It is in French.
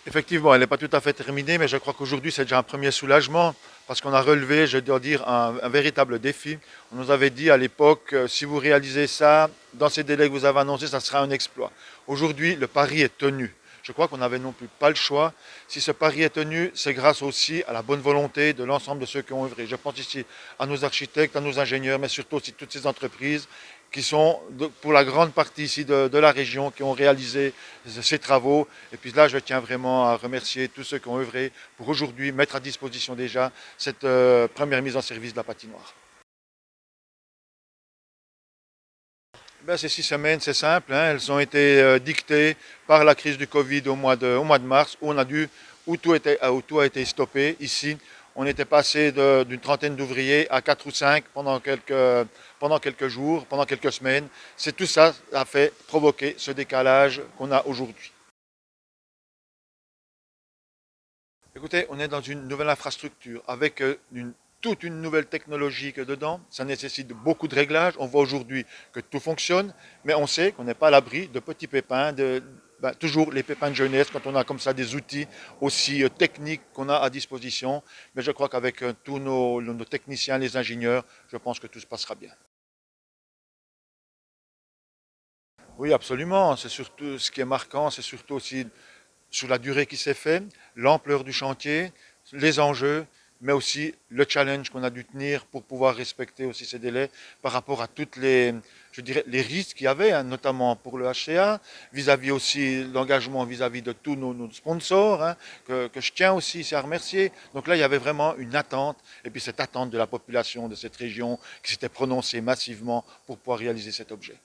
Effectivement, elle n'est pas tout à fait terminée, mais je crois qu'aujourd'hui, c'est déjà un premier soulagement parce qu'on a relevé, je dois dire, un véritable défi. On nous avait dit à l'époque, si vous réalisez ça, dans ces délais que vous avez annoncés, ça sera un exploit. Aujourd'hui, le pari est tenu. Je crois qu'on n'avait non plus pas le choix. Si ce pari est tenu, c'est grâce aussi à la bonne volonté de l'ensemble de ceux qui ont œuvré. Je pense ici à nos architectes, à nos ingénieurs, mais surtout aussi toutes ces entreprises qui sont pour la grande partie ici de la région, qui ont réalisé ces travaux. Et puis là, je tiens vraiment à remercier tous ceux qui ont œuvré pour aujourd'hui mettre à disposition déjà cette première mise en service de la patinoire. Ben, ces 6 semaines, c'est simple, hein, elles ont été dictées par la crise du Covid au mois de mars, où on a dû, où tout a été stoppé. Ici, on était passé d'une trentaine d'ouvriers à 4 ou 5 pendant quelques jours, pendant quelques semaines. C'est tout ça a fait provoquer ce décalage qu'on a aujourd'hui. Écoutez, on est dans une nouvelle infrastructure avec toute une nouvelle technologie que dedans. Ça nécessite beaucoup de réglages. On voit aujourd'hui que tout fonctionne, mais on sait qu'on n'est pas à l'abri de petits pépins, toujours les pépins de jeunesse quand on a comme ça des outils aussi techniques qu'on a à disposition. Mais je crois qu'avec tous nos techniciens, les ingénieurs, je pense que tout se passera bien. Oui, absolument. C'est surtout ce qui est marquant, c'est surtout aussi sur la durée qui s'est faite, l'ampleur du chantier, les enjeux, mais aussi le challenge qu'on a dû tenir pour pouvoir respecter aussi ces délais par rapport à toutes les, je dirais, les risques qu'il y avait, hein, notamment pour le HCA, vis-à-vis aussi l'engagement vis-à-vis de tous nos sponsors, hein, que je tiens aussi ici à remercier. Donc là, il y avait vraiment une attente, et puis cette attente de la population de cette région qui s'était prononcée massivement pour pouvoir réaliser cet objet.